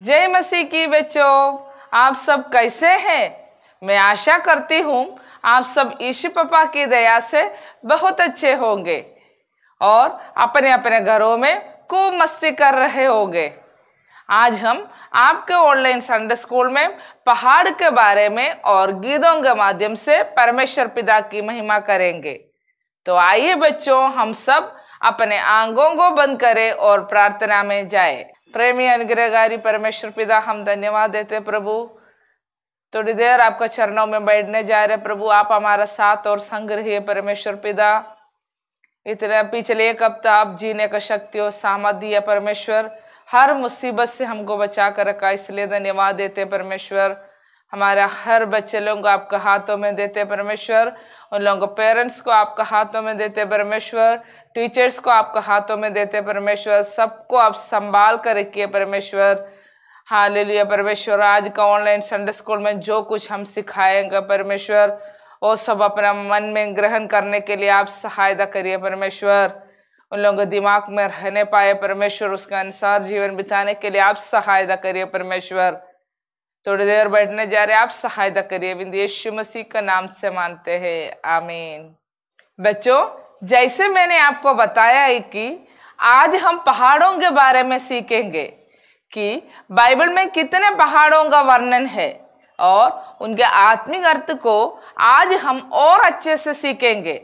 जय मसीह की बच्चों, आप सब कैसे हैं? मैं आशा करती हूँ आप सब यीशु पापा की दया से बहुत अच्छे होंगे और अपने अपने घरों में खूब मस्ती कर रहे होंगे। आज हम आपके ऑनलाइन संडे स्कूल में पहाड़ के बारे में और गीतों के माध्यम से परमेश्वर पिता की महिमा करेंगे। तो आइए बच्चों, हम सब अपने आंखों को बंद करें और प्रार्थना में जाएं। प्रेमी अनुग्रहकारी परमेश्वर पिता, हम धन्यवाद देते प्रभु। थोड़ी देर आपका चरणों में बैठने जा रहे प्रभु, आप हमारा साथ और संग रहिए परमेश्वर पिता। इतना पिछले एक हफ्ता आप जीने का शक्ति और सामर्थ दिया परमेश्वर, हर मुसीबत से हमको बचा कर रखा, इसलिए धन्यवाद देते परमेश्वर। हमारा हर बच्चे लोगों को आपका हाथों में देते परमेश्वर, उन लोगों को पेरेंट्स को आपका हाथों में देते परमेश्वर, टीचर्स को आपका हाथों में देते परमेश्वर, सबको आप संभाल कर रखिए परमेश्वर। हालेलुया परमेश्वर। आज का ऑनलाइन संडे स्कूल में जो कुछ हम सिखाएंगे परमेश्वर, वो सब अपना मन में ग्रहण करने के लिए आप सहायता करिए परमेश्वर। उन लोगों के दिमाग में रहने पाए परमेश्वर, उसके अनुसार जीवन बिताने के लिए आप सहायता करिए परमेश्वर। थोड़ी देर बैठने जा रहे, आप सहायता करिए, यीशु मसीह का नाम से मानते हैं, आमीन। बच्चों, जैसे मैंने आपको बताया है कि आज हम पहाड़ों के बारे में सीखेंगे कि बाइबल में कितने पहाड़ों का वर्णन है और उनके आत्मिक अर्थ को आज हम और अच्छे से सीखेंगे।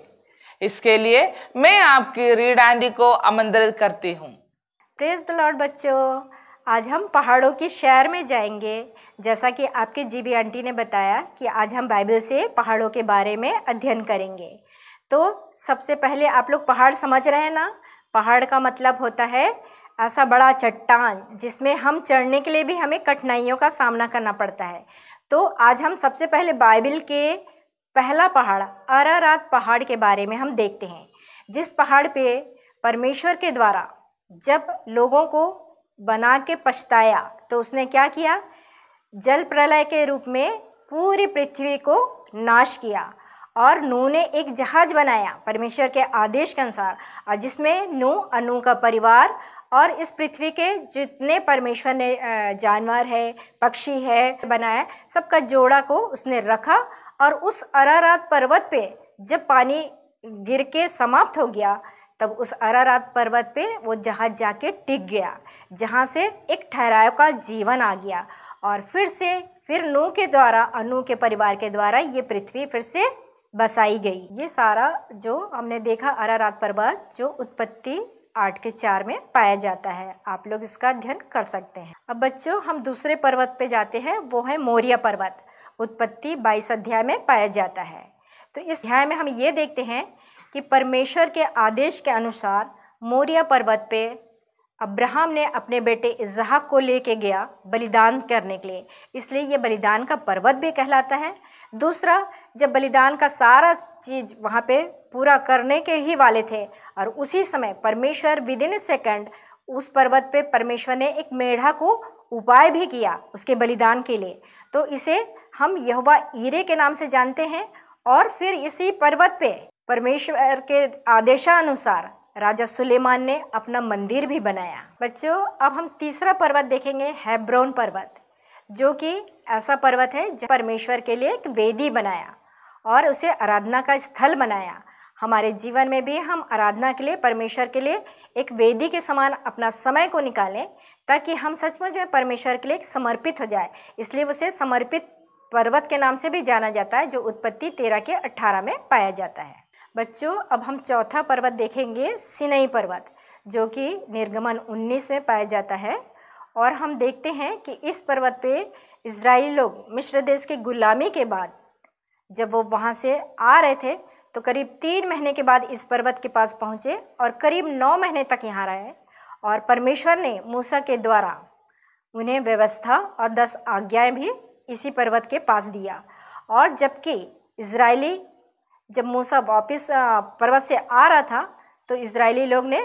इसके लिए मैं आपकी रीड आंटी को आमंत्रित करती हूँ। प्रेज द लॉर्ड बच्चों, आज हम पहाड़ों की शहर में जाएंगे। जैसा कि आपकी जीबी आंटी ने बताया कि आज हम बाइबल से पहाड़ों के बारे में अध्ययन करेंगे। तो सबसे पहले आप लोग पहाड़ समझ रहे हैं ना? पहाड़ का मतलब होता है ऐसा बड़ा चट्टान जिसमें हम चढ़ने के लिए भी हमें कठिनाइयों का सामना करना पड़ता है। तो आज हम सबसे पहले बाइबल के पहला पहाड़ अरारात पहाड़ के बारे में हम देखते हैं, जिस पहाड़ पे परमेश्वर के द्वारा जब लोगों को बना के पछताया तो उसने क्या किया? जल प्रलय के रूप में पूरी पृथ्वी को नाश किया और नूह ने एक जहाज बनाया परमेश्वर के आदेश के अनुसार, और जिसमें नूह, अनू का परिवार और इस पृथ्वी के जितने परमेश्वर ने जानवर है, पक्षी है बनाया, सबका जोड़ा को उसने रखा। और उस अरारात पर्वत पे जब पानी गिर के समाप्त हो गया, तब उस अरारात पर्वत पे वो जहाज जाके टिक गया, जहाँ से एक ठहराव का जीवन आ गया। और फिर नूह के द्वारा, अनू के परिवार के द्वारा ये पृथ्वी फिर से बसाई गई। ये सारा जो हमने देखा अरारात पर्वत, जो उत्पत्ति 8:4 में पाया जाता है। आप लोग इसका अध्ययन कर सकते हैं। अब बच्चों, हम दूसरे पर्वत पे जाते हैं, वो है मोरिया पर्वत। उत्पत्ति 22 अध्याय में पाया जाता है। तो इस अध्याय में हम ये देखते हैं कि परमेश्वर के आदेश के अनुसार मोरिया पर्वत पे अब्राहम ने अपने बेटे इसहाक को लेके गया बलिदान करने के लिए, इसलिए ये बलिदान का पर्वत भी कहलाता है। दूसरा, जब बलिदान का सारा चीज़ वहाँ पे पूरा करने के ही वाले थे और उसी समय परमेश्वर विदिन सेकंड उस पर्वत पे परमेश्वर ने एक मेढ़ा को उपाय भी किया उसके बलिदान के लिए, तो इसे हम यहोवा ईरे के नाम से जानते हैं। और फिर इसी पर्वत पे परमेश्वर के आदेशानुसार राजा सुलेमान ने अपना मंदिर भी बनाया। बच्चों, अब हम तीसरा पर्वत देखेंगे, हेब्रोन पर्वत, जो कि ऐसा पर्वत है जहाँ परमेश्वर के लिए एक वेदी बनाया और उसे आराधना का स्थल बनाया। हमारे जीवन में भी हम आराधना के लिए, परमेश्वर के लिए एक वेदी के समान अपना समय को निकालें, ताकि हम सचमुच में परमेश्वर के लिए समर्पित हो जाए। इसलिए उसे समर्पित पर्वत के नाम से भी जाना जाता है, जो उत्पत्ति 13:18 में पाया जाता है। बच्चों, अब हम चौथा पर्वत देखेंगे, सिनई पर्वत, जो कि निर्गमन 19 में पाया जाता है। और हम देखते हैं कि इस पर्वत पे इजरायली लोग मिस्र देश की गुलामी के बाद जब वो वहाँ से आ रहे थे, तो करीब 3 महीने के बाद इस पर्वत के पास पहुँचे और करीब 9 महीने तक यहाँ रहे। और परमेश्वर ने मूसा के द्वारा उन्हें व्यवस्था और 10 आज्ञाएँ भी इसी पर्वत के पास दिया। और जबकि इजरायली, जब मूसा वापस पर्वत से आ रहा था, तो इजरायली लोग ने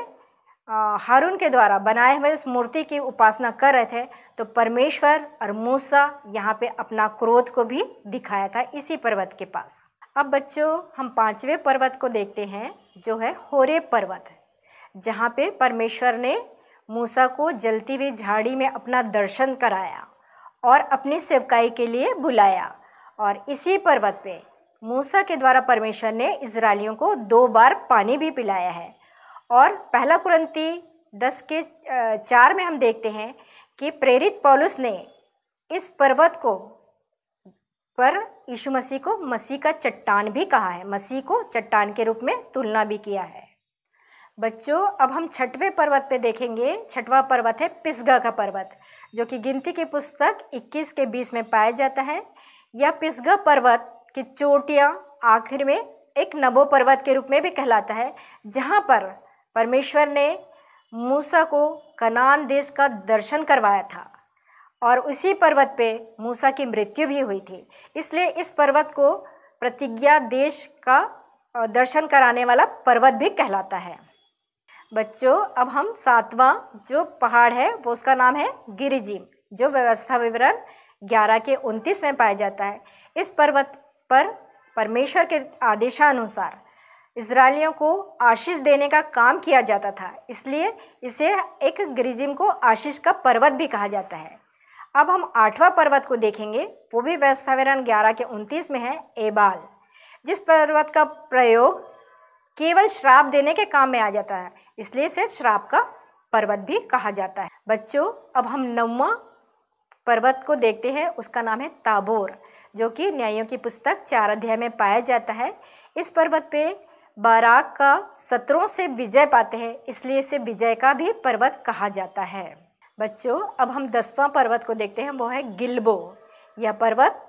हारून के द्वारा बनाए हुए उस मूर्ति की उपासना कर रहे थे। तो परमेश्वर और मूसा यहाँ पे अपना क्रोध को भी दिखाया था इसी पर्वत के पास। अब बच्चों, हम 5वें पर्वत को देखते हैं, जो है होरेब पर्वत, जहाँ पे परमेश्वर ने मूसा को जलती हुई झाड़ी में अपना दर्शन कराया और अपनी सेवकाई के लिए बुलाया। और इसी पर्वत पे मूसा के द्वारा परमेश्वर ने इजरायलियों को 2 बार पानी भी पिलाया है। और पहला कुरिन्ती 10:4 में हम देखते हैं कि प्रेरित पौलुस ने इस पर्वत को पर यीशु मसीह को मसीह का चट्टान भी कहा है, मसीह को चट्टान के रूप में तुलना भी किया है। बच्चों, अब हम 6वें पर्वत पे देखेंगे। 6वां पर्वत है पिसगा का पर्वत, जो कि गिनती की पुस्तक 21:20 में पाया जाता है। यह पिसगा पर्वत की चोटियाँ आखिर में एक नबो पर्वत के रूप में भी कहलाता है, जहाँ पर परमेश्वर ने मूसा को कनान देश का दर्शन करवाया था और उसी पर्वत पे मूसा की मृत्यु भी हुई थी। इसलिए इस पर्वत को प्रतिज्ञा देश का दर्शन कराने वाला पर्वत भी कहलाता है। बच्चों, अब हम 7वां जो पहाड़ है वो उसका नाम है गिरिजीम, जो व्यवस्था विवरण 11:29 में पाया जाता है। इस पर्वत पर परमेश्वर के आदेशानुसार इजरायलियों को आशीष देने का काम किया जाता था, इसलिए इसे एक गिरिजीम को आशीष का पर्वत भी कहा जाता है। अब हम 8वां पर्वत को देखेंगे, वो भी व्यवस्था विवरण 11:29 में है, एबाल, जिस पर्वत का प्रयोग केवल श्राप देने के काम में आ जाता है, इसलिए इसे श्राप का पर्वत भी कहा जाता है। बच्चों, अब हम 9वां पर्वत को देखते हैं, उसका नाम है ताबोर, जो कि न्यायों की पुस्तक 4 अध्याय में पाया जाता है। इस पर्वत पे बाराक का शत्रुओं से विजय पाते हैं, इसलिए इसे विजय का भी पर्वत कहा जाता है। बच्चों, अब हम 10वां पर्वत को देखते हैं, वो है गिलबो। यह पर्वत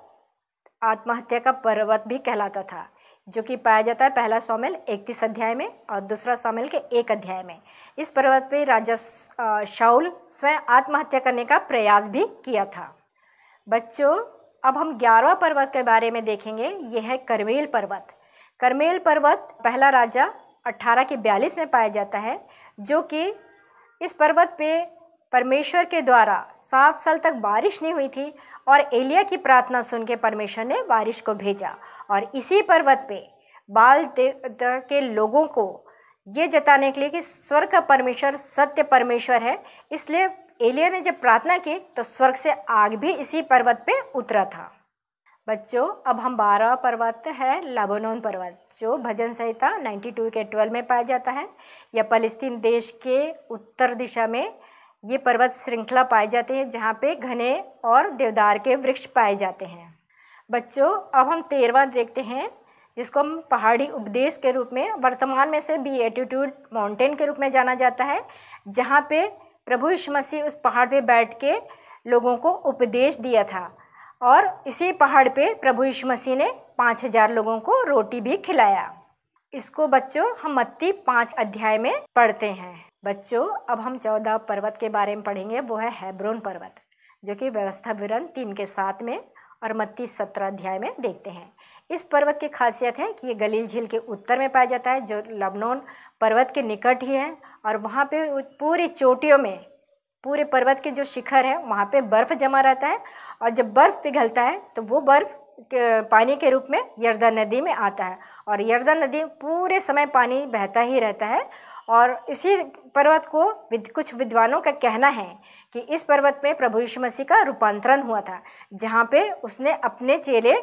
आत्महत्या का पर्वत भी कहलाता था, जो कि पाया जाता है 1 शमूएल 31 अध्याय में और 2 शमूएल के 1 अध्याय में। इस पर्वत पे राजा शाऊल स्वयं आत्महत्या करने का प्रयास भी किया था। बच्चों, अब हम 11वां पर्वत के बारे में देखेंगे, यह है करमेल पर्वत। करमेल पर्वत 1 राजा 18:42 में पाया जाता है, जो कि इस पर्वत पे परमेश्वर के द्वारा 7 साल तक बारिश नहीं हुई थी और एलिया की प्रार्थना सुन के परमेश्वर ने बारिश को भेजा। और इसी पर्वत पे बाल देवता के लोगों को ये जताने के लिए कि स्वर्ग का परमेश्वर सत्य परमेश्वर है, इसलिए एलिया ने जब प्रार्थना की तो स्वर्ग से आग भी इसी पर्वत पे उतरा था। बच्चों, अब हम 12वां पर्वत है लेबनोन पर्वत, जो भजन संहिता 92:12 में पाया जाता है। यह फलस्तीन देश के उत्तर दिशा में ये पर्वत श्रृंखला पाए जाते हैं, जहाँ पे घने और देवदार के वृक्ष पाए जाते हैं। बच्चों, अब हम 13वां देखते हैं, जिसको हम पहाड़ी उपदेश के रूप में वर्तमान में से बीएटिट्यूड माउंटेन के रूप में जाना जाता है, जहाँ पे प्रभु यीशु मसीह उस पहाड़ पे बैठ के लोगों को उपदेश दिया था। और इसी पहाड़ पे प्रभु यीशु मसीह ने 5000 लोगों को रोटी भी खिलाया। इसको बच्चों हम मत्ती 5 अध्याय में पढ़ते हैं। बच्चों, अब हम 14 पर्वत के बारे में पढ़ेंगे, वो है हेब्रोन पर्वत, जो कि व्यवस्था विवरण 3:7 में और मत्ती 17 अध्याय में देखते हैं। इस पर्वत की खासियत है कि ये गलील झील के उत्तर में पाया जाता है, जो लेबनोन पर्वत के निकट ही है। और वहाँ पे पूरी चोटियों में, पूरे पर्वत के जो शिखर है वहाँ पे बर्फ़ जमा रहता है, और जब बर्फ़ पिघलता है तो वो बर्फ़ पानी के रूप में यरदन नदी में आता है, और यरदन नदी पूरे समय पानी बहता ही रहता है। और इसी पर्वत को कुछ विद्वानों का कहना है कि इस पर्वत में प्रभु यीशु मसीह का रूपांतरण हुआ था, जहाँ पे उसने अपने चेले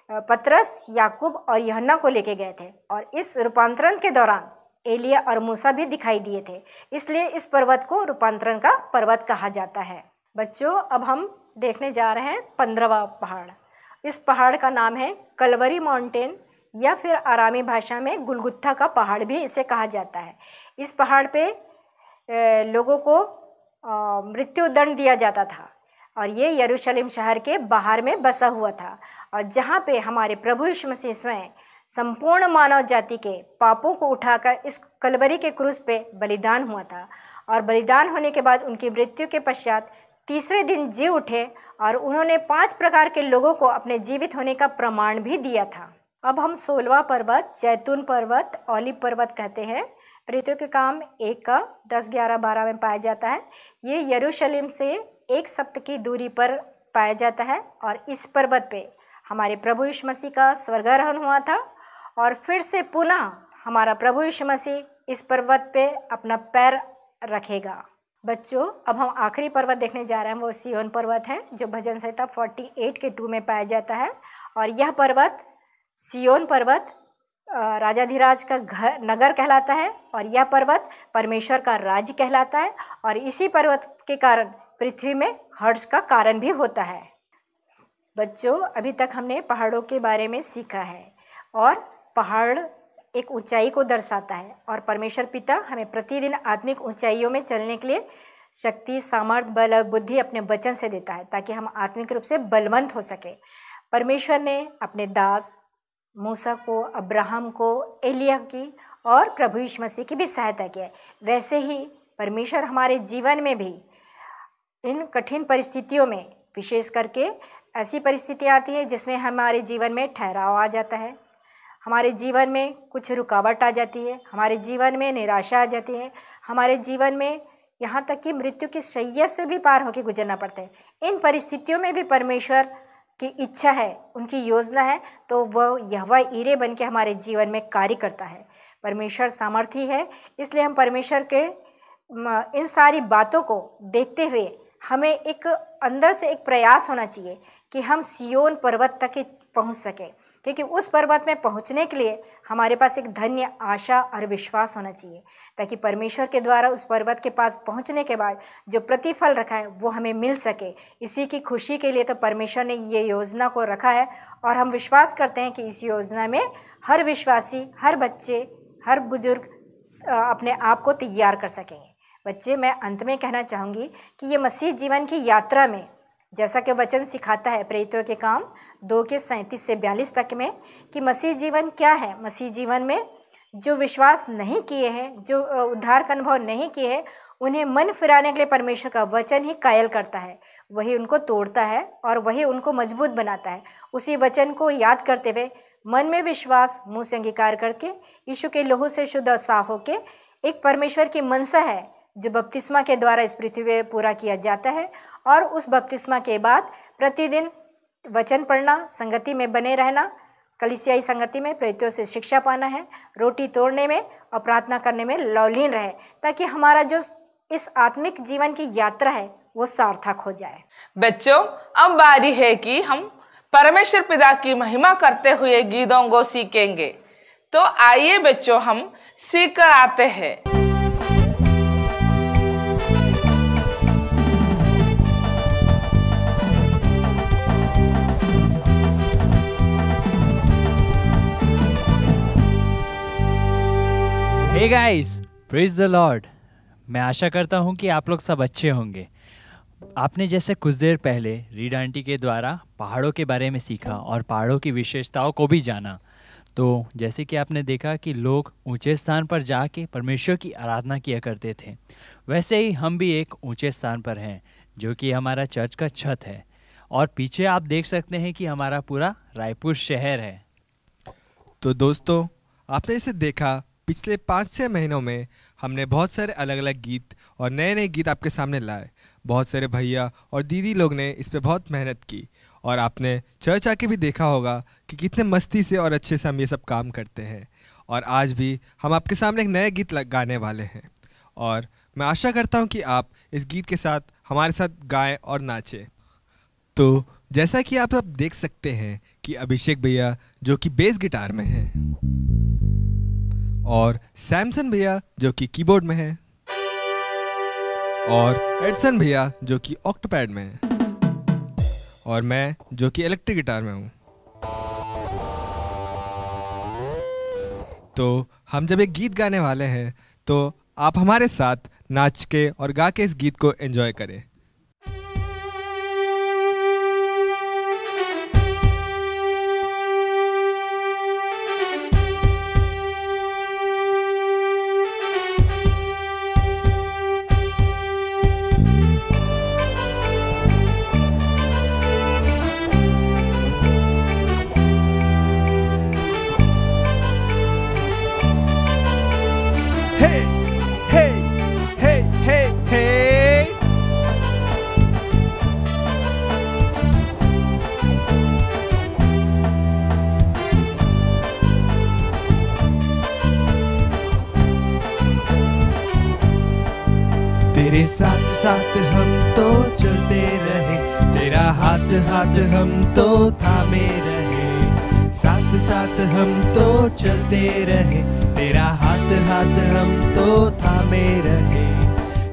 पतरस, याकूब और यूहन्ना को लेके गए थे, और इस रूपांतरण के दौरान एलिया और मूसा भी दिखाई दिए थे, इसलिए इस पर्वत को रूपांतरण का पर्वत कहा जाता है। बच्चों, अब हम देखने जा रहे हैं 15वां पहाड़। इस पहाड़ का नाम है कलवरी माउंटेन, या फिर आरामी भाषा में गुलगुत्था का पहाड़ भी इसे कहा जाता है। इस पहाड़ पे लोगों को मृत्यु दंड दिया जाता था, और ये यरूशलेम शहर के बाहर में बसा हुआ था, और जहाँ पे हमारे प्रभु यीशु मसीह स्वयं संपूर्ण मानव जाति के पापों को उठाकर इस कलवरी के क्रूस पे बलिदान हुआ था। और बलिदान होने के बाद उनकी मृत्यु के पश्चात तीसरे दिन जी उठे, और उन्होंने 5 प्रकार के लोगों को अपने जीवित होने का प्रमाण भी दिया था। अब हम 16वां पर्वत जैतून पर्वत, ओलिव पर्वत कहते हैं, प्रेरितों के काम 1:10-11-12 में पाया जाता है। ये यरूशलेम से 1 सप्ताह की दूरी पर पाया जाता है, और इस पर्वत पे हमारे प्रभु यीशु मसीह का स्वर्गारोहण हुआ था, और फिर से पुनः हमारा प्रभु यीशु मसीह इस पर्वत पे अपना पैर रखेगा। बच्चों, अब हम आखिरी पर्वत देखने जा रहे हैं। वो सिय्योन पर्वत है जो भजन संहिता 48 के 2 में पाया जाता है। और यह पर्वत, सिय्योन पर्वत, राजाधिराज का घर नगर कहलाता है। और यह पर्वत परमेश्वर का राज्य कहलाता है। और इसी पर्वत के कारण पृथ्वी में हर्ष का कारण भी होता है। बच्चों, अभी तक हमने पहाड़ों के बारे में सीखा है। और पहाड़ एक ऊंचाई को दर्शाता है। और परमेश्वर पिता हमें प्रतिदिन आत्मिक ऊंचाइयों में चलने के लिए शक्ति, सामर्थ, बल और बुद्धि अपने वचन से देता है, ताकि हम आत्मिक रूप से बलवंत हो सके। परमेश्वर ने अपने दास मूसा को, अब्राहम को, एलिय्याह की और प्रभु यीशु मसीह की भी सहायता की है। वैसे ही परमेश्वर हमारे जीवन में भी इन कठिन परिस्थितियों में, विशेष करके ऐसी परिस्थितियाँ आती है जिसमें हमारे जीवन में ठहराव आ जाता है, हमारे जीवन में कुछ रुकावट आ जाती है, हमारे जीवन में निराशा आ जाती है, हमारे जीवन में यहाँ तक कि मृत्यु की शैया से भी पार होकर गुजरना पड़ता है। इन परिस्थितियों में भी परमेश्वर की इच्छा है, उनकी योजना है, तो वह यहोवा ईरे बन के हमारे जीवन में कार्य करता है। परमेश्वर सामर्थी है, इसलिए हम परमेश्वर के इन सारी बातों को देखते हुए हमें एक अंदर से एक प्रयास होना चाहिए कि हम सिय्योन पर्वत तक पहुंच सके, क्योंकि उस पर्वत में पहुंचने के लिए हमारे पास एक धन्य आशा और विश्वास होना चाहिए, ताकि परमेश्वर के द्वारा उस पर्वत के पास पहुंचने के बाद जो प्रतिफल रखा है वो हमें मिल सके। इसी की खुशी के लिए तो परमेश्वर ने ये योजना को रखा है। और हम विश्वास करते हैं कि इस योजना में हर विश्वासी, हर बच्चे, हर बुजुर्ग अपने आप को तैयार कर सकेंगे। बच्चे, मैं अंत में कहना चाहूँगी कि ये मसीह जीवन की यात्रा में, जैसा कि वचन सिखाता है प्रेरितों के काम 2 के 37 से 42 तक में, कि मसीह जीवन क्या है। मसीह जीवन में जो विश्वास नहीं किए हैं, जो उद्धार का अनुभव नहीं किए हैं, उन्हें मन फिराने के लिए परमेश्वर का वचन ही कायल करता है। वही उनको तोड़ता है और वही उनको मजबूत बनाता है। उसी वचन को याद करते हुए मन में विश्वास, मुँह से अंगीकार करके, यीशु के लहू से शुद्ध और साफ होके, एक परमेश्वर की मनसा है जो बपतिस्मा के द्वारा इस पृथ्वी पे पूरा किया जाता है। और उस बपतिस्मा के बाद प्रतिदिन वचन पढ़ना, संगति में बने रहना, कलीसियाई संगति में प्रेरितों से शिक्षा पाना है, रोटी तोड़ने में और प्रार्थना करने में लौलीन रहे, ताकि हमारा जो इस आत्मिक जीवन की यात्रा है वो सार्थक हो जाए। बच्चों, अब बारी है कि हम परमेश्वर पिता की महिमा करते हुए गीतों को सीखेंगे। तो आइए बच्चों, हम सीख कर आते हैं। Hey guys, praise the lord. मैं आशा करता हूं कि आप लोग सब अच्छे होंगे। आपने जैसे कुछ देर पहले रीड आंटी के द्वारा पहाड़ों के बारे में सीखा और पहाड़ों की विशेषताओं को भी जाना। तो जैसे कि आपने देखा कि लोग ऊंचे स्थान पर जाके परमेश्वर की आराधना किया करते थे, वैसे ही हम भी एक ऊंचे स्थान पर हैं, जो कि हमारा चर्च का छत है। और पीछे आप देख सकते हैं कि हमारा पूरा रायपुर शहर है। तो दोस्तों, आपने इसे देखा, पिछले 5-6 महीनों में हमने बहुत सारे अलग अलग गीत और नए नए गीत आपके सामने लाए। बहुत सारे भैया और दीदी लोग ने इस पे बहुत मेहनत की। और आपने चर्च आके भी देखा होगा कि कितने मस्ती से और अच्छे से हम ये सब काम करते हैं। और आज भी हम आपके सामने एक नए गीत गाने वाले हैं। और मैं आशा करता हूँ कि आप इस गीत के साथ हमारे साथ गाएं और नाचें। तो जैसा कि आप अब देख सकते हैं कि अभिषेक भैया जो कि बेस गिटार में हैं, और सैमसन भैया जो कि कीबोर्ड में है, और एडसन भैया जो कि ऑक्टोपैड में है, और मैं जो कि इलेक्ट्रिक गिटार में हूँ। तो हम जब एक गीत गाने वाले हैं तो आप हमारे साथ नाच के और गा के इस गीत को एंजॉय करें। तेरे साथ साथ हम तो चलते रहे, तेरा हाथ हाथ हम तो थामे रहे। साथ साथ हम तो चलते रहे, तेरा हाथ हाथ हम तो थामे रहे।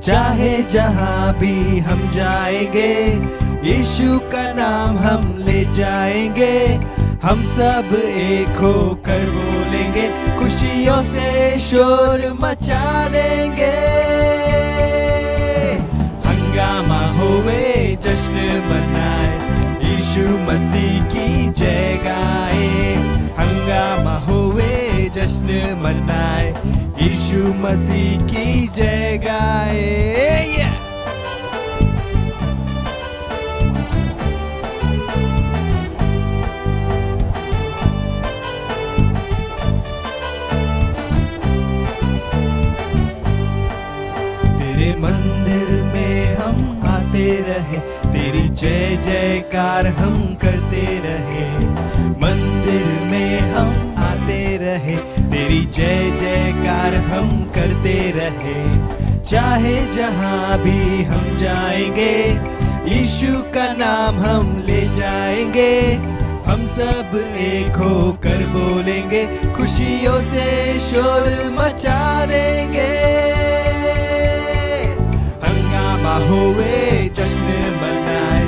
चाहे जहाँ भी हम जाएंगे, यीशु का नाम हम ले जाएंगे। हम सब एक होकर बोलेंगे, खुशियों से शोर मचा देंगे। हंगामा होवे जश्न मनाए, यीशु मसीह की जय गाए। हंगामा होवे जश्न मनाए, यीशु मसीह की जय गाए। तेरे मंदिर में हम आते रहे, तेरी जय जयकार हम करते रहे। मंदिर में हम आते रहे, तेरी जय जयकार हम करते रहे। चाहे जहाँ भी हम जाएंगे, यीशु का नाम हम ले जाएंगे। हम सब एक होकर बोलेंगे, खुशियों से शोर मचा देंगे। हंगामा होवे जश्न मनाए,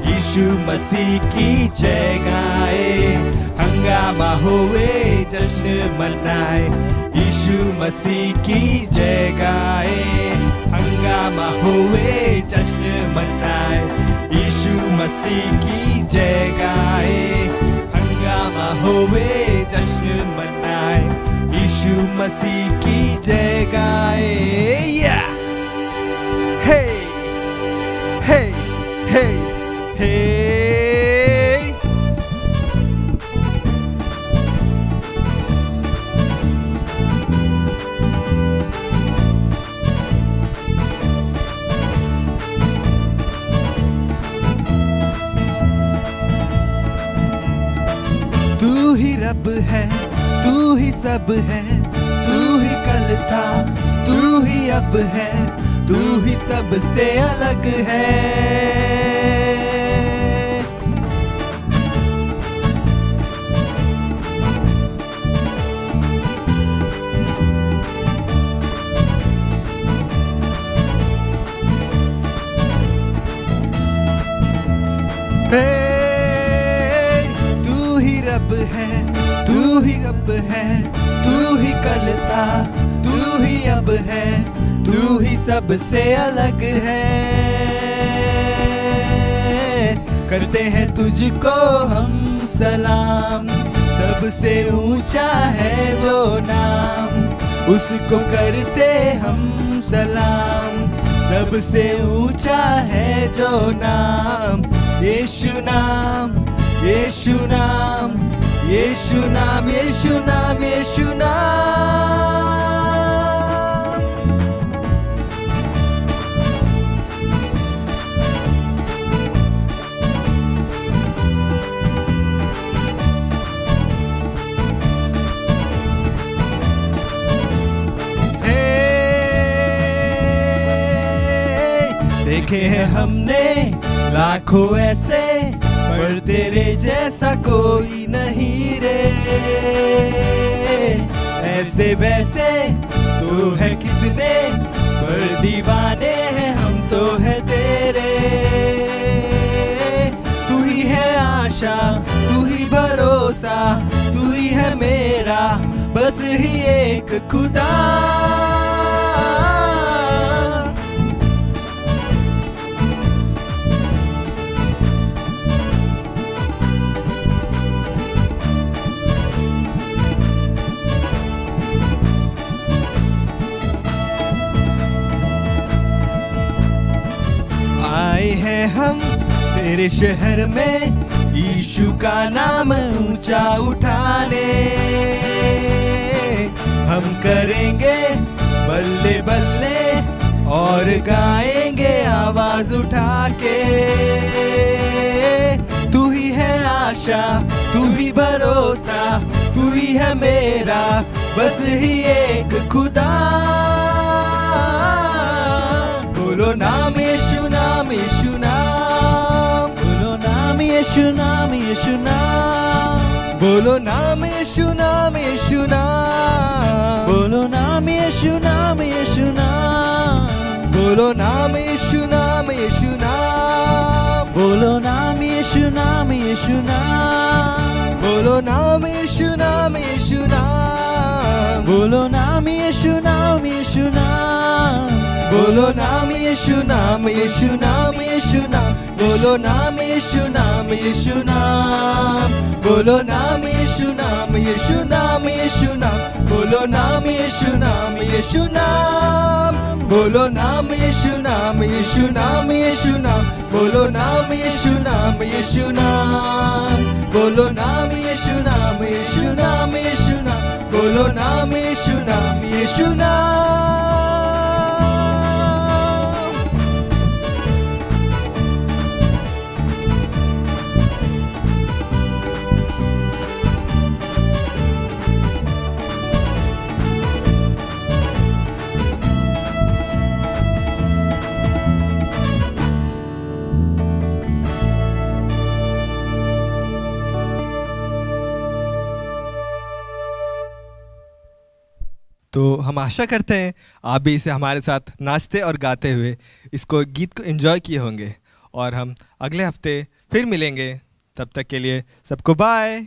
यीशु मसीह की जय गाए। हंगामा होवे जश्न मनाए, यीशु मसीह की जय गाए। हंगामा होवे जश्न मनाए, यीशु मसीह की जय गाए। हंगामा होवे जश्न मनाए, यीशु मसीह की जय गाए। Hey, hey, hey, hey. तू ही रब है, तू ही सब है, तू ही कल था, तू ही अब है, तू ही सबसे अलग है। तू ही रब है, तू ही अब है, तू ही कल था, तू ही अब है, तू ही सबसे अलग है। करते हैं तुझको हम सलाम, सबसे ऊंचा है जो नाम, उसको करते हम सलाम। सबसे ऊंचा है जो नाम, यीशु नाम, यीशु नाम, यीशु नाम, यीशु नाम, यीशु नाम। देखे हैं हमने लाखों ऐसे, पर तेरे जैसा कोई नहीं रे। ऐसे वैसे तो है कितने, पर दीवाने हैं हम तो है तेरे। तू ही है आशा, तू ही भरोसा, तू ही है मेरा बस ही एक खुदा। आए हैं हम तेरे शहर में, यीशु का नाम ऊंचा उठाने। हम करेंगे बल्ले बल्ले और गाएंगे आवाज उठा के। तू ही है आशा, तू ही भरोसा, तू ही है मेरा बस ही एक खुदा। बोलो नाम यीशु नाम यीशु नाम, बोलो नाम यीशु नाम यीशु नाम, बोलो नाम यीशु नाम यीशु नाम, बोलो नाम यीशु नाम यीशु नाम, बोलो नाम यीशु नाम यीशु नाम, बोलो नाम यीशु नाम यीशु नाम, बोलो नाम यीशु नाम यीशु नाम, बोलो नाम यीशु नाम यीशु नाम, बोलो नाम यीशु नाम यीशु नाम यीशु नाम, बोलो नाम यीशु नाम यीशु नाम, बोलो नाम यीशु नाम यीशु नाम यीशु नाम, बोलो नाम यीशु नाम यीशु नाम, बोलो नाम यीशु नाम यीशु नाम यीशु नाम, बोलो नाम यीशु नाम यीशु नाम, बोलो नाम यीशु नाम यीशु नाम यीशु नाम, बोलो नाम यीशु नाम यीशु नाम। तो हम आशा करते हैं आप भी इसे हमारे साथ नाचते और गाते हुए इसको गीत को एंजॉय किए होंगे, और हम अगले हफ्ते फिर मिलेंगे। तब तक के लिए सबको बाय।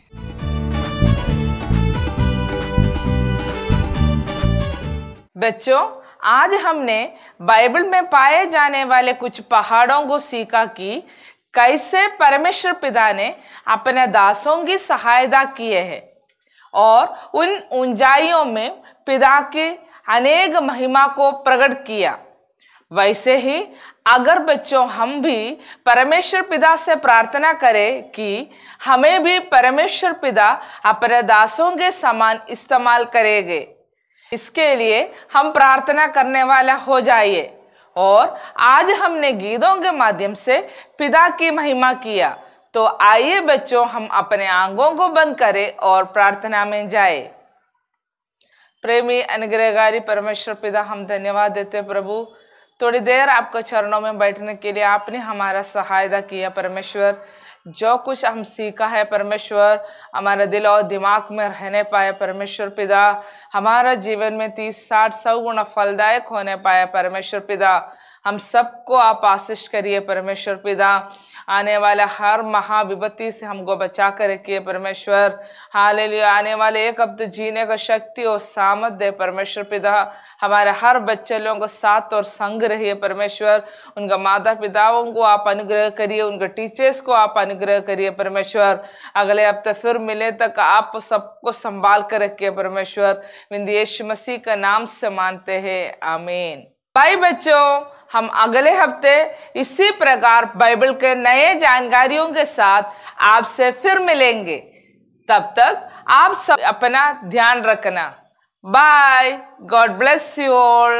बच्चों, आज हमने बाइबल में पाए जाने वाले कुछ पहाड़ों को सीखा कि कैसे परमेश्वर पिता ने अपने दासों की सहायता किए है और उन ऊंचाइयों में पिता की अनेक महिमा को प्रकट किया। वैसे ही अगर बच्चों हम भी परमेश्वर पिता से प्रार्थना करें कि हमें भी परमेश्वर पिता अपने दासों के समान इस्तेमाल करेंगे, इसके लिए हम प्रार्थना करने वाला हो जाइए। और आज हमने गीतों के माध्यम से पिता की महिमा किया, तो आइए बच्चों हम अपने आंखों को बंद करें और प्रार्थना में जाए। प्रेमी अनुग्रहकारी परमेश्वर पिता, हम धन्यवाद देते प्रभु, थोड़ी देर आपके चरणों में बैठने के लिए आपने हमारा सहायता किया। परमेश्वर, जो कुछ हम सीखा है परमेश्वर हमारे दिल और दिमाग में रहने पाए। परमेश्वर पिता, हमारा जीवन में 30, 60, 100 गुना फलदायक होने पाए। परमेश्वर पिता, हम सबको आप आशीष करिए। परमेश्वर पिता, आने वाला हर महाविपत्ति से हमको बचा कर रखिए। परमेश्वर हालेलुया, आने वाले एक हफ्ते जीने का शक्ति और सामर्थ दे। परमेश्वर पिता, हमारे हर बच्चे लोगों को साथ और संग रहिए। परमेश्वर, उनका माता पिताओं को आप अनुग्रह करिए, उनके टीचर्स को आप अनुग्रह करिए। परमेश्वर, अगले हफ्ते फिर मिले तक आप सबको संभाल कर रखिए। परमेश्वर, यीशु मसीह का नाम से मानते हैं, आमीन। बाय बच्चों, हम अगले हफ्ते इसी प्रकार बाइबल के नए जानकारियों के साथ आपसे फिर मिलेंगे। तब तक आप सब अपना ध्यान रखना। Bye, God bless you all.